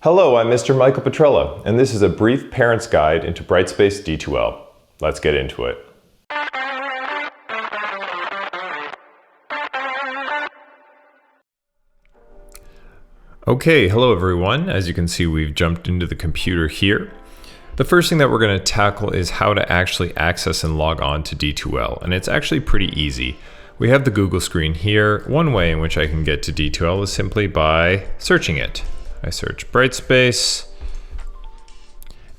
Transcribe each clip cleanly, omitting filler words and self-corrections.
Hello, I'm Mr. Michael Petrella, and this is a brief parent's guide into Brightspace D2L. Let's get into it. Okay, hello everyone. As you can see, we've jumped into the computer here. The first thing that we're going to tackle is how to actually access and log on to D2L, and it's actually pretty easy. We have the Google screen here. One way in which I can get to D2L is simply by searching it. I search Brightspace,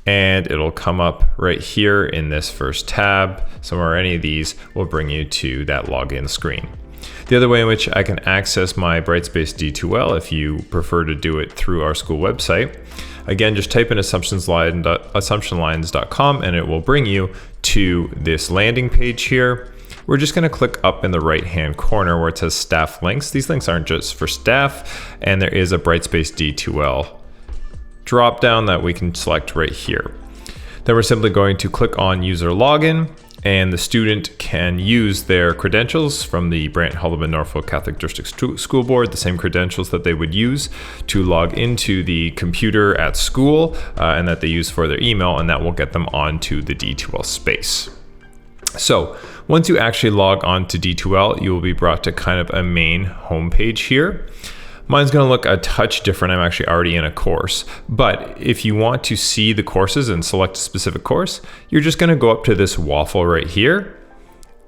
and it'll come up right here in this first tab. Somewhere any of these will bring you to that login screen. The other way in which I can access my Brightspace D2L, if you prefer to do it through our school website, again, just type in assumptionlines.com and it will bring you to this landing page here. We're just going to click up in the right hand corner where it says staff links. These links aren't just for staff, and there is a Brightspace D2L drop down that we can select right here. Then we're simply going to click on user login, and the student can use their credentials from the Brant Haldimand Norfolk Catholic District School Board, the same credentials that they would use to log into the computer at school and that they use for their email, and that will get them onto the D2L space. So once you actually log on to D2L, you will be brought to kind of a main homepage here. Mine's going to look a touch different. I'm actually already in a course, but if you want to see the courses and select a specific course, you're just going to go up to this waffle right here,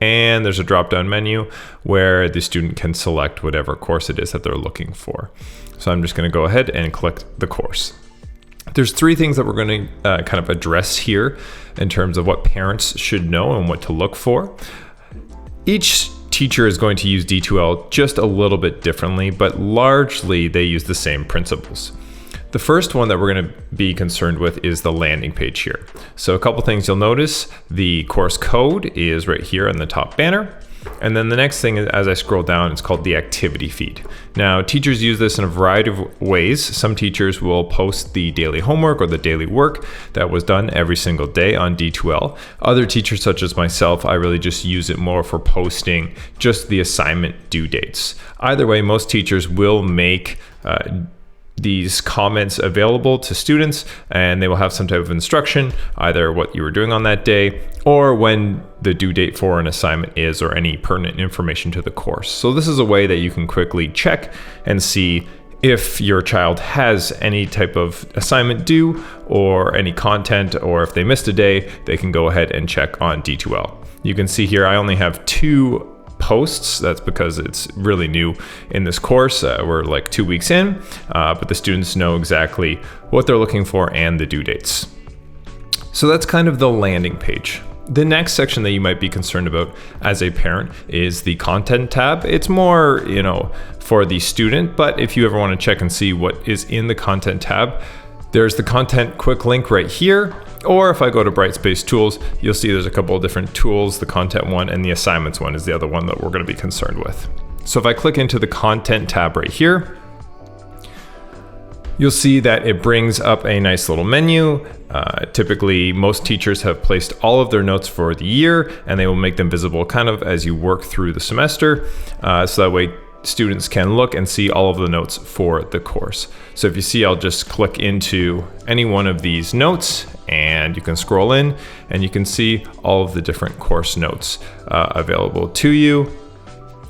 and there's a drop-down menu where the student can select whatever course it is that they're looking for. So I'm just going to go ahead and click the course. There's three things that we're going to kind of address here in terms of what parents should know and what to look for. Each teacher is going to use D2L just a little bit differently, but largely they use the same principles. The first one that we're going to be concerned with is the landing page here. So a couple things you'll notice, the course code is right here on the top banner. And then the next thing, as I scroll down, it's called the activity feed. Now, teachers use this in a variety of ways. Some teachers will post the daily homework or the daily work that was done every single day on D2L. Other teachers, such as myself, I really just use it more for posting just the assignment due dates. Either way, most teachers will make these comments available to students, and they will have some type of instruction, either what you were doing on that day or when the due date for an assignment is, or any pertinent information to the course. So this is a way that you can quickly check and see if your child has any type of assignment due or any content, or if they missed a day, they can go ahead and check on D2L. You can see here I only have 2 posts. That's because it's really new in this course. We're like 2 weeks in, but the students know exactly what they're looking for and the due dates. So that's kind of the landing page. The next section that you might be concerned about as a parent is the content tab. It's more, for the student, but if you ever want to check and see what is in the content tab, there's the content quick link right here. Or if I go to Brightspace tools, you'll see there's a couple of different tools. The content one and the assignments one is the other one that we're going to be concerned with. So if I click into the content tab right here, you'll see that it brings up a nice little menu. Typically, most teachers have placed all of their notes for the year, and they will make them visible kind of as you work through the semester. So that way students can look and see all of the notes for the course. So if you see, I'll just click into any one of these notes, and you can scroll in and you can see all of the different course notes available to you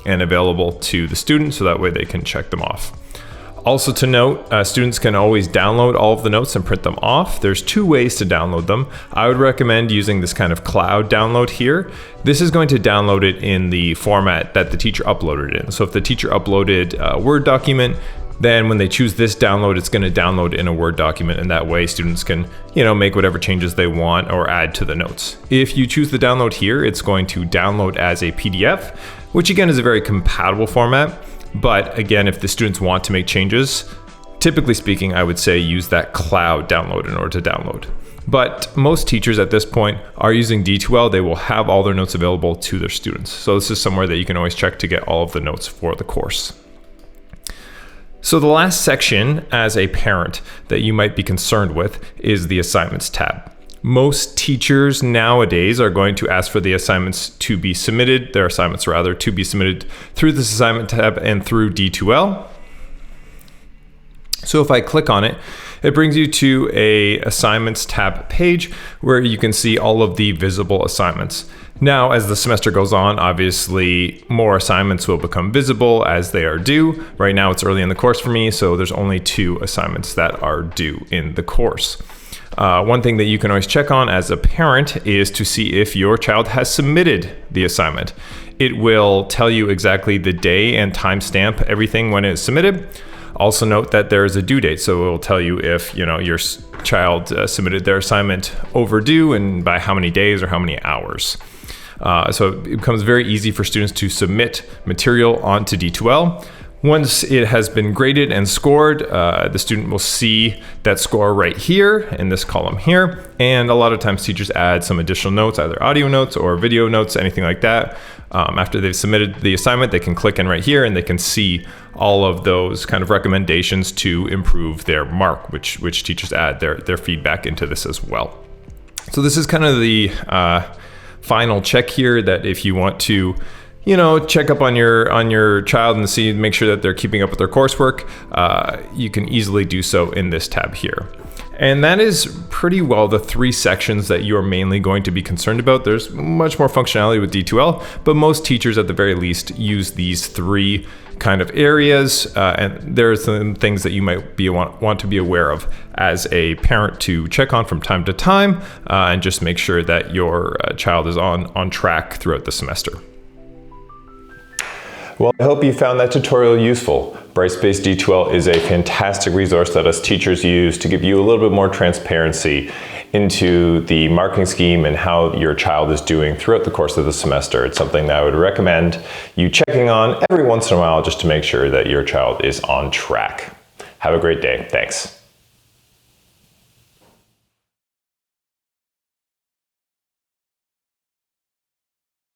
and available to the student, so that way they can check them off. Also to note, students can always download all of the notes and print them off. There's 2 ways to download them. I would recommend using this kind of cloud download here. This is going to download it in the format that the teacher uploaded in. So if the teacher uploaded a Word document, then when they choose this download, it's going to download in a Word document, and that way students can, make whatever changes they want or add to the notes. If you choose the download here, it's going to download as a PDF, which again is a very compatible format. But again, if the students want to make changes, typically speaking, I would say use that cloud download in order to download. But most teachers at this point are using D2L. They will have all their notes available to their students. So this is somewhere that you can always check to get all of the notes for the course. So the last section as a parent that you might be concerned with is the assignments tab. Most teachers nowadays are going to ask for the assignments to be submitted, their assignments rather, to be submitted through this assignment tab and through D2L. So if I click on it, it brings you to a assignments tab page where you can see all of the visible assignments. Now, as the semester goes on, obviously more assignments will become visible as they are due. Right now it's early in the course for me, so there's only 2 assignments that are due in the course. One thing that you can always check on as a parent is to see if your child has submitted the assignment. It will tell you exactly the day and timestamp everything when it's submitted. Also note that there is a due date, so it will tell you if your child submitted their assignment overdue and by how many days or how many hours. So it becomes very easy for students to submit material onto D2L. Once it has been graded and scored, the student will see that score right here in this column here. And a lot of times teachers add some additional notes, either audio notes or video notes, anything like that. After they've submitted the assignment, they can click in right here and they can see all of those kind of recommendations to improve their mark, which teachers add their feedback into this as well. So this is kind of the final check here, that if you want to check up on your child and make sure that they're keeping up with their coursework, you can easily do so in this tab here. And that is pretty well the 3 sections that you are mainly going to be concerned about. There's much more functionality with D2L, but most teachers at the very least use these 3 kind of areas. And there are some things that you might want to be aware of as a parent to check on from time to time, and just make sure that your child is on track throughout the semester. Well, I hope you found that tutorial useful. Brightspace D2L is a fantastic resource that us teachers use to give you a little bit more transparency into the marking scheme and how your child is doing throughout the course of the semester. It's something that I would recommend you checking on every once in a while just to make sure that your child is on track. Have a great day. Thanks.